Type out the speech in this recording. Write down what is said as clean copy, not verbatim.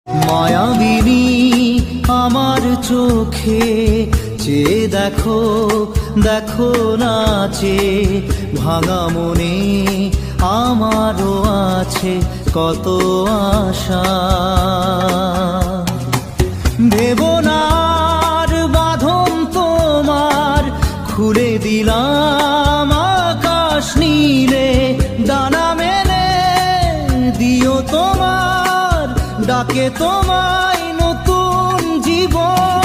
মায়াবিনী আমার চোখে চেয়ে দেখো, দেখো নাচে ভাঙা মনে আমারও আছে কত আশা। ভেবনার বাঁধন তোমার খুলে দিলাম আকাশ নীলে, ডানা মেলে দিও তোমার ডাকে তোমায় নতুন জীবন।